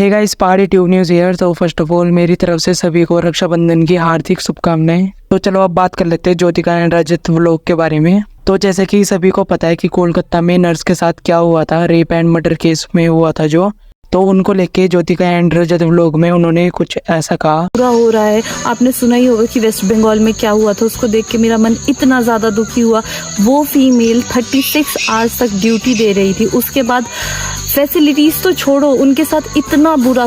Hey guys, पहाड़ी tube news here. तो first of all मेरी तरफ से सभी को रक्षाबंधन की हार्दिक शुभकामनाएं। तो चलो अब बात कर लेते हैं ज्योतिका एंड रजत व्लॉग के बारे में। तो जैसे कि सभी को पता है कि कोलकाता में नर्स के साथ क्या हुआ था, रेप एंड मर्डर केस में हुआ था जो, तो उनको लेके ज्योतिका एंड रजत व्लॉग में उन्होंने कुछ ऐसा कहा। पूरा हो रहा है, आपने सुना ही होगा कि वेस्ट बंगाल में क्या हुआ था। उसको देख के मेरा मन इतना ज़्यादा दुखी हुआ। वो फीमेल 36 आवर्स तक ड्यूटी दे रही थी, उसके बाद फैसिलिटीज़ तो छोड़ो, उनके साथ इतना बुरा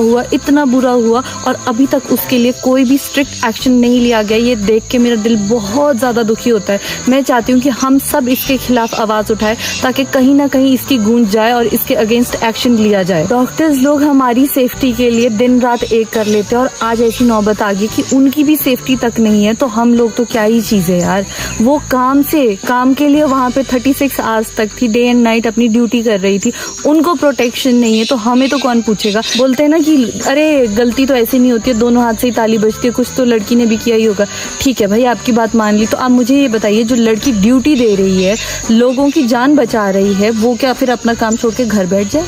हुआ और अभी तक उसके लिए कोई भी स्ट्रिक्ट एक्शन नहीं लिया गया। ये देख के मेरा दिल बहुत ज़्यादा दुखी होता है। मैं चाहती हूँ कि हम सब इसके खिलाफ आवाज़ उठाएं ताकि कहीं ना कहीं इसकी गूंज जाए और इसके अगेंस्ट एक्शन लिया जाए। डॉक्टर्स लोग हमारी सेफ्टी के लिए दिन रात एक कर लेते हैं और आज ऐसी नौबत आ गई कि उनकी भी सेफ्टी तक नहीं है, तो हम लोग तो क्या ही चीज़ है यार। वो काम के लिए वहाँ पे 36 आवर्स तक थी, डे एंड नाइट अपनी ड्यूटी कर रही थी, उनको प्रोटेक्शन नहीं है तो हमें तो कौन पूछेगा। बोलते हैं ना कि अरे गलती तो ऐसे नहीं होती है, दोनों हाथ से ही ताली बजती है, कुछ तो लड़की ने भी किया ही होगा। ठीक है भाई, आपकी बात मान ली, तो आप मुझे ये बताइए, जो लड़की ड्यूटी दे रही है, लोगों की जान बचा रही है, वो क्या फिर अपना काम छोड़ के घर बैठ जाए?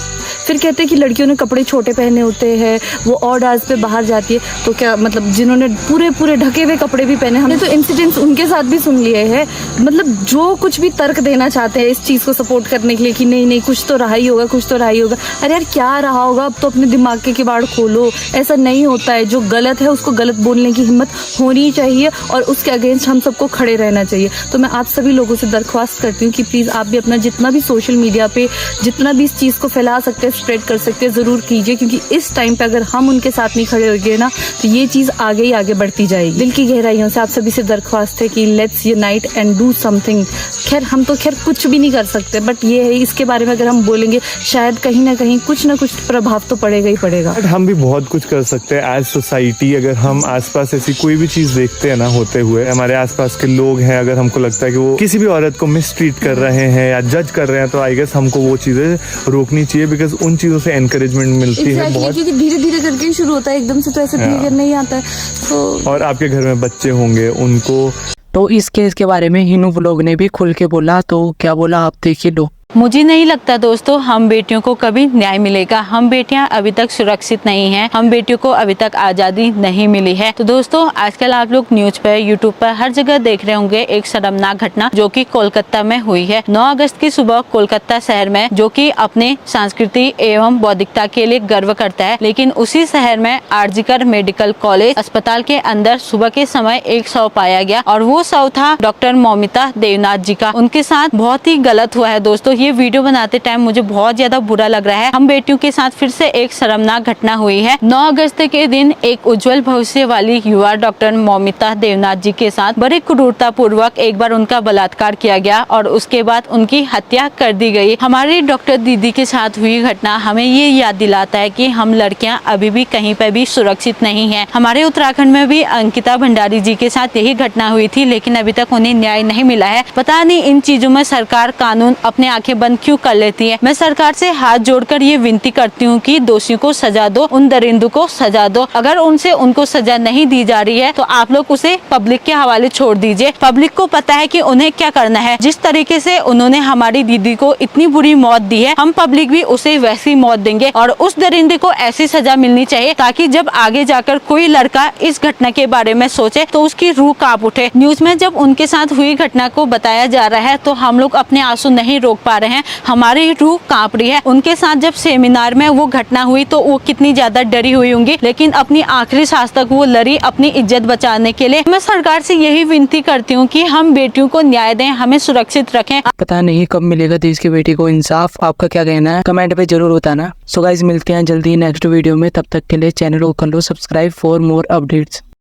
फिर कहते हैं कि लड़कियों ने कपड़े छोटे पहने होते हैं, वो ऑड आवर्स पे बाहर जाती है, तो क्या मतलब जिन्होंने पूरे ढके हुए कपड़े भी पहने, हमने तो इंसिडेंट्स उनके साथ भी सुन लिए हैं। मतलब जो कुछ भी तर्क देना चाहते हैं इस चीज़ को सपोर्ट करने के लिए कि नहीं कुछ तो रहा ही होगा, अरे यार क्या रहा होगा, अब तो अपने दिमाग के किवाड़ खोलो। ऐसा नहीं होता है, जो गलत है उसको गलत बोलने की हिम्मत होनी चाहिए और उसके अगेंस्ट हम सबको खड़े रहना चाहिए। तो मैं आप सभी लोगों से दरख्वास्त करती हूँ कि प्लीज़ आप भी अपना जितना भी सोशल मीडिया पे जितना भी इस चीज़ को फैला सकते हैं, स्प्रेड कर सकते हैं, ज़रूर कीजिए, क्योंकि इस टाइम पे अगर हम उनके साथ नहीं खड़े हो गए ना तो ये चीज़ आगे ही आगे बढ़ती जाएगी। दिल की गहराइयों से आप सभी से दरख्वास्त है कि let's unite and do something. खैर हम तो कुछ भी नहीं कर सकते, बट ये है, इसके बारे में अगर हम बोलेंगे शायद कहीं ना कहीं कुछ ना कुछ प्रभाव तो पड़ेगा ही पड़ेगा। बट हम भी बहुत कुछ कर सकते हैं एज सोसाइटी। अगर हम आसपास ऐसी कोई भी चीज देखते हैं ना होते हुए, हमारे आसपास के लोग हैं, अगर हमको लगता है कि वो किसी भी औरत को मिसट्रीट कर रहे हैं या जज कर रहे हैं, तो आई गेस हमको वो चीजें रोकनी चाहिए, बिकॉज उन चीजों से एनकरेजमेंट मिलती है बहुत। क्योंकि धीरे धीरे करके शुरू होता है, एकदम से तो ऐसे बिहेवियर नहीं आता है। तो और आपके घर में बच्चे होंगे, उनको तो इस केस के बारे में हिनू व्लॉग ने भी खुल के बोला। तो क्या बोला आप देखिए लो। मुझे नहीं लगता दोस्तों हम बेटियों को कभी न्याय मिलेगा। हम बेटियां अभी तक सुरक्षित नहीं हैं, हम बेटियों को अभी तक आज़ादी नहीं मिली है। तो दोस्तों आजकल आप लोग न्यूज पर, यूट्यूब पर हर जगह देख रहे होंगे एक शर्मनाक घटना जो कि कोलकाता में हुई है। 9 अगस्त की सुबह कोलकाता शहर में, जो कि अपने संस्कृति एवं बौद्धिकता के लिए गर्व करता है, लेकिन उसी शहर में आरजीकर मेडिकल कॉलेज अस्पताल के अंदर सुबह के समय एक शव पाया गया और वो शव था डॉक्टर मौमिता देवनाथ जी का। उनके साथ बहुत ही गलत हुआ है दोस्तों। ये वीडियो बनाते टाइम मुझे बहुत ज्यादा बुरा लग रहा है। हम बेटियों के साथ फिर से एक शर्मनाक घटना हुई है। 9 अगस्त के दिन एक उज्जवल भविष्य वाली युवा डॉक्टर मौमिता देवनाथ जी के साथ बड़ी क्रूरता पूर्वक एक बार उनका बलात्कार किया गया और उसके बाद उनकी हत्या कर दी गई। हमारी डॉक्टर दीदी के साथ हुई घटना हमें ये याद दिलाता है कि हम लड़कियां अभी भी कहीं पर भी सुरक्षित नहीं है। हमारे उत्तराखंड में भी अंकिता भंडारी जी के साथ यही घटना हुई थी, लेकिन अभी तक उन्हें न्याय नहीं मिला है। पता नहीं इन चीजों में सरकार कानून अपने आंखें बंद क्यों कर लेती है। मैं सरकार से हाथ जोड़कर ये विनती करती हूँ कि दोषियों को सजा दो, उन दरिंदों को सजा दो। अगर उनको सजा नहीं दी जा रही है तो आप लोग उसे पब्लिक के हवाले छोड़ दीजिए। पब्लिक को पता है कि उन्हें क्या करना है। जिस तरीके से उन्होंने हमारी दीदी को इतनी बुरी मौत दी है, हम पब्लिक भी उसे वैसी मौत देंगे और उस दरिंदे को ऐसी सजा मिलनी चाहिए ताकि जब आगे जाकर कोई लड़का इस घटना के बारे में सोचे तो उसकी रूह कांप उठे। न्यूज में जब उनके साथ हुई घटना को बताया जा रहा है तो हम लोग अपने आंसू नहीं रोक पा रहे हैं, हमारी रूह कांप रही है। उनके साथ जब सेमिनार में वो घटना हुई तो वो कितनी ज्यादा डरी हुई होंगी, लेकिन अपनी आखिरी सांस तक वो लड़ी अपनी इज्जत बचाने के लिए। मैं सरकार से यही विनती करती हूँ कि हम बेटियों को न्याय दें, हमें सुरक्षित रखें। पता नहीं कब मिलेगा देश की बेटी को इंसाफ। आपका क्या कहना है कमेंट पे जरूर बताना। सो गाइस मिलते हैं जल्दी नेक्स्ट वीडियो में, तब तक के लिए चैनल को कर लो सब्सक्राइब फॉर मोर अपडेट्स।